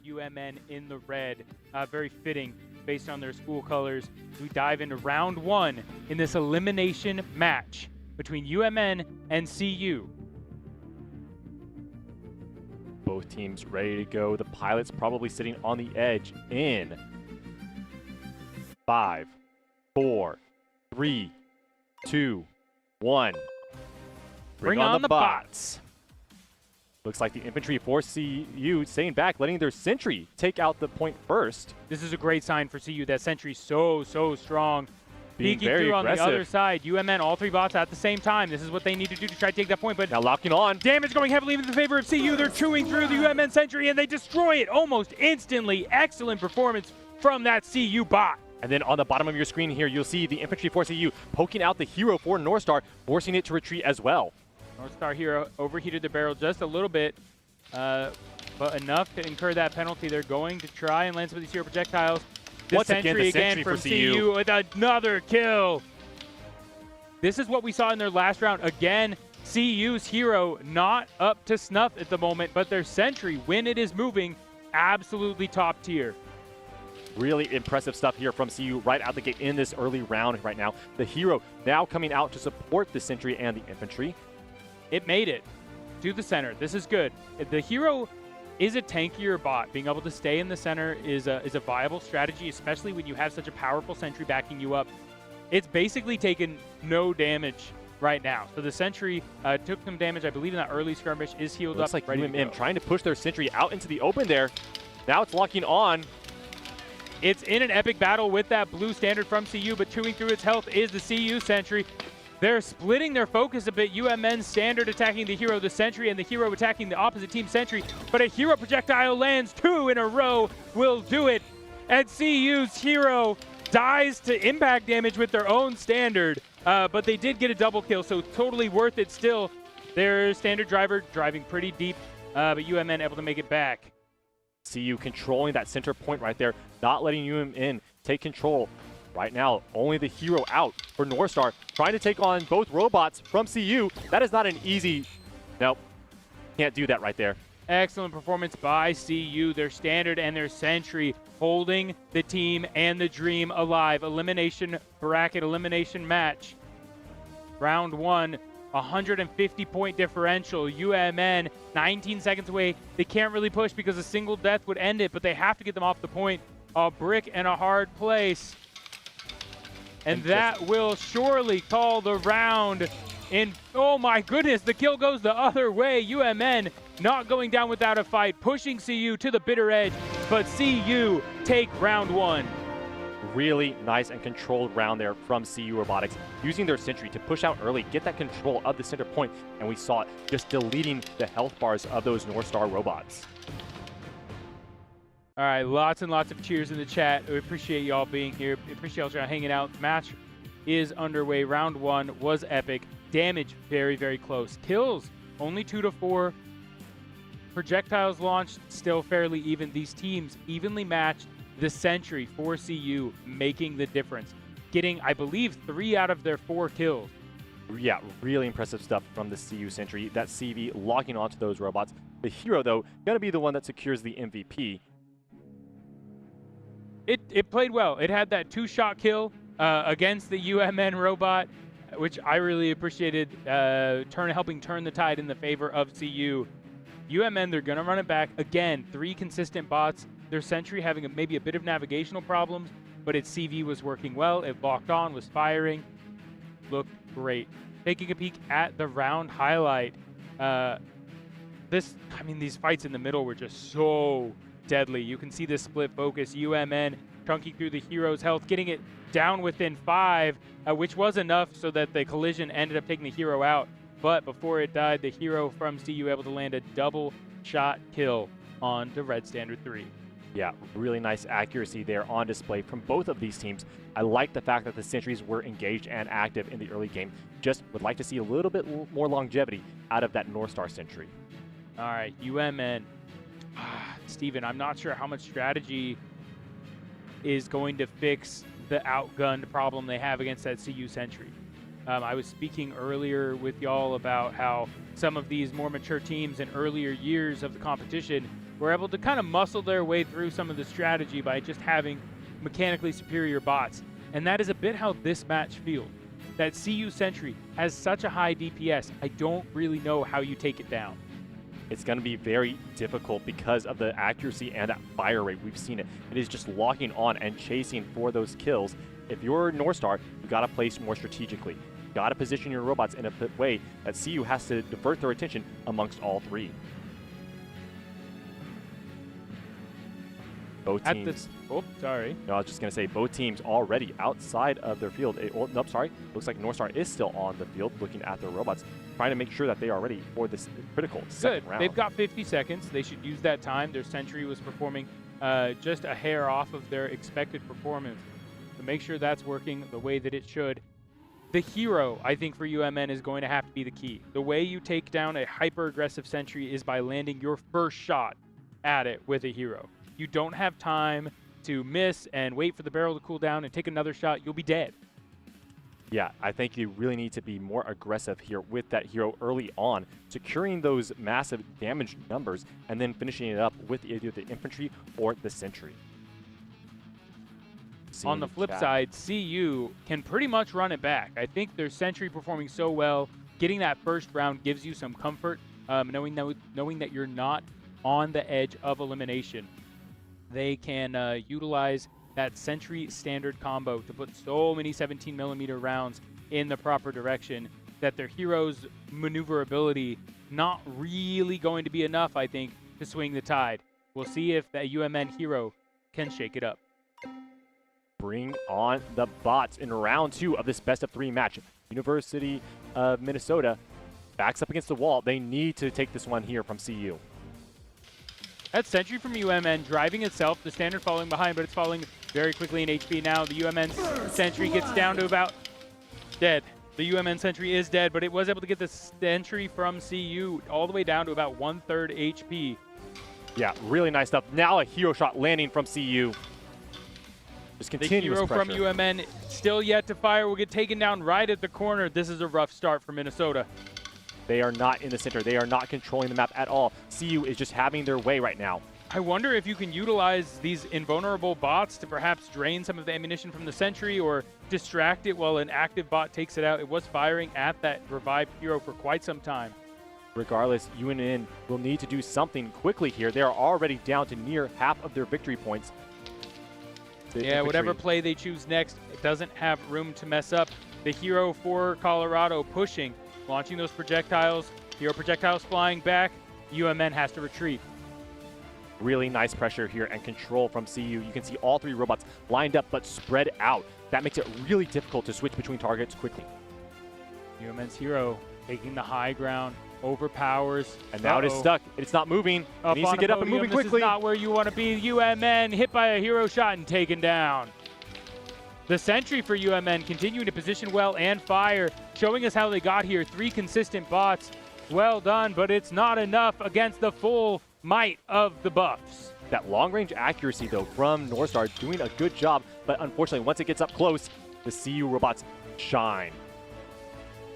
UMN in the red. Very fitting based on their school colors. We dive into round 1 in this elimination match between UMN and CU. Both teams ready to go. The pilots probably sitting on the edge in 5, 4, 3, 2, 1. Bring on the bots. Looks like the infantry for CU staying back, letting their sentry take out the point first. This is a great sign for CU. That sentry's so strong. Being Peeking very through aggressive. on the other side. UMN, all 3 bots at the same time. This is what they need to do to try to take that point. But Now locking on. damage going heavily in the favor of CU. They're chewing through the UMN sentry, and they destroy it almost instantly. Excellent performance from that CU bot. And then on the bottom of your screen here, you'll see the infantry for CU poking out the hero for Northstar, forcing it to retreat as well. Northstar hero overheated the barrel just a little bit, but enough to incur that penalty. They're going to try and land some of these hero projectiles. Once again, the sentry from for CU. with another kill. This is what we saw in their last round. Again, CU's hero not up to snuff at the moment, but their sentry, when it is moving, absolutely top tier. Really impressive stuff here from CU right out the gate in this early round right now. The hero now coming out to support the sentry and the infantry. It made it to the center. This is good. The hero is a tankier bot. Being able to stay in the center is a viable strategy, especially when you have such a powerful sentry backing you up. It's basically taken no damage right now. So the sentry took some damage, I believe, in that early skirmish, is healed Looks up. like ready to UMM go. trying to push their sentry out into the open there. Now it's locking on. It's in an epic battle with that blue standard from CU, but chewing through its health is the CU sentry. They're splitting their focus a bit. UMN standard attacking the hero, the sentry, and the hero attacking the opposite team sentry. But a hero projectile lands 2 in a row, will do it. And CU's hero dies to impact damage with their own standard. But they did get a double kill, so totally worth it still. Their standard driver driving pretty deep, but UMN able to make it back. CU controlling that center point right there, not letting UMN take control. Right now, only the hero out for Northstar, trying to take on both robots from CU. That is not an easy... Nope, can't do that right there. Excellent performance by CU, their standard and their sentry, holding the team and the dream alive. Elimination bracket, elimination match. Round 1, 150-point differential. UMN, 19 seconds away. They can't really push because a single death would end it, but they have to get them off the point. A brick and a hard place. And that will surely call the round in. Oh my goodness, the kill goes the other way. UMN not going down without a fight, pushing CU to the bitter edge, but CU take round 1. Really nice and controlled round there from CU Robotics, using their sentry to push out early, get that control of the center point, and we saw it just deleting the health bars of those Northstar robots. All right, lots and lots of cheers in the chat. We appreciate y'all being here. We appreciate y'all hanging out. Match is underway. Round 1 was epic. Damage very close. Kills only 2 to 4. Projectiles launched still fairly even. These teams evenly matched. The sentry for CU making the difference, getting, I believe, 3 out of their 4 kills. Yeah, really impressive stuff from the CU sentry. That CV locking onto those robots. The hero, though, going to be the one that secures the MVP. It played well. It had that 2-shot kill against the UMN robot, which I really appreciated, helping turn the tide in the favor of CU. UMN, they're going to run it back. Again, 3 consistent bots. Their sentry having maybe a bit of navigational problems, but its CV was working well. It locked on, was firing. Looked great. Taking a peek at the round highlight. These fights in the middle were just so deadly. You can see this split focus. UMN chunking through the hero's health, getting it down within 5, which was enough so that the collision ended up taking the hero out. But before it died, the hero from CU able to land a double shot kill on to Red Standard 3. Yeah, really nice accuracy there on display from both of these teams. I like the fact that the sentries were engaged and active in the early game. Just would like to see a little bit more longevity out of that Northstar sentry. All right, UMN. Steven, I'm not sure how much strategy is going to fix the outgunned problem they have against that CU sentry. I was speaking earlier with y'all about how some of these more mature teams in earlier years of the competition were able to kind of muscle their way through some of the strategy by just having mechanically superior bots. And that is a bit how this match feels. That CU Sentry has such a high DPS, I don't really know how you take it down. It's going to be very difficult because of the accuracy and that fire rate. We've seen it. It is just locking on and chasing for those kills. If you're Northstar, you got to place more strategically. You got to position your robots in a way that CU has to divert their attention amongst all three. Both teams. Oh, sorry. No, I was just going to say both teams already outside of their field. Nope, sorry. Looks like Northstar is still on the field looking at their robots, trying to make sure that they are ready for this critical second round. They've got 50 seconds. They should use that time. Their Sentry was performing just a hair off of their expected performance. To make sure that's working the way that it should. The hero, I think, for UMN is going to have to be the key. The way you take down a hyper-aggressive Sentry is by landing your first shot at it with a hero. You don't have time to miss and wait for the barrel to cool down and take another shot. You'll be dead. Yeah, I think you really need to be more aggressive here with that hero early on, securing those massive damage numbers and then finishing it up with either the infantry or the sentry. On the flip side, CU can pretty much run it back. I think their sentry performing so well, getting that first round gives you some comfort, knowing that you're not on the edge of elimination. They can utilize that sentry standard combo to put so many 17mm rounds in the proper direction that their hero's maneuverability not really going to be enough, I think, to swing the tide. We'll see if that UMN hero can shake it up. Bring on the bots in round 2 of this best-of-3 match. University of Minnesota backs up against the wall. They need to take this one here from CU. That sentry from UMN driving itself, the standard falling behind, but it's falling very quickly in HP now. The UMN sentry gets down to about dead. The UMN sentry is dead, but it was able to get the sentry from CU all the way down to about 1/3 HP. Yeah, really nice stuff. Now a hero shot landing from CU. Just continuous the hero pressure. from UMN still yet to fire will get taken down right at the corner. This is a rough start for Minnesota. They are not in the center. They are not controlling the map at all. CU is just having their way right now. I wonder if you can utilize these invulnerable bots to perhaps drain some of the ammunition from the sentry or distract it while an active bot takes it out. It was firing at that revived hero for quite some time. Regardless, UNN will need to do something quickly here. They are already down to near half of their victory points. Yeah, whatever play they choose next, it doesn't have room to mess up. The hero for Colorado pushing, launching those projectiles. Hero projectiles flying back. UMN has to retreat. Really nice pressure here and control from CU. You can see all three robots lined up but spread out. That makes it really difficult to switch between targets quickly. UMN's hero taking the high ground, overpowers. And now it is stuck. It's not moving. It needs to get up and moving quickly. This is not where you want to be. UMN hit by a hero shot and taken down. The sentry for UMN continuing to position well and fire, showing us how they got here. 3 consistent bots. Well done, but it's not enough against the full might of the buffs. That long-range accuracy, though, from Northstar doing a good job, but unfortunately, once it gets up close, the CU robots shine.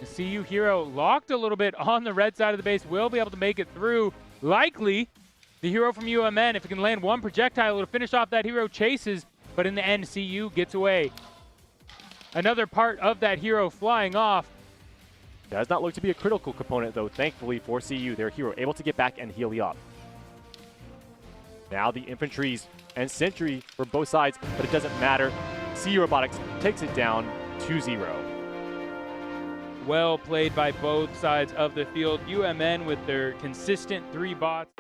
The CU hero locked a little bit on the red side of the base, will be able to make it through. Likely, the hero from UMN, if it can land one projectile, it'll finish off that hero chases, but in the end, CU gets away. Another part of that hero flying off. Does not look to be a critical component, though, thankfully for CU. Their hero able to get back and heal up. Now the infantries and sentry for both sides, but it doesn't matter. CU Robotics takes it down 2-0. Well played by both sides of the field. UMN with their consistent 3 bots.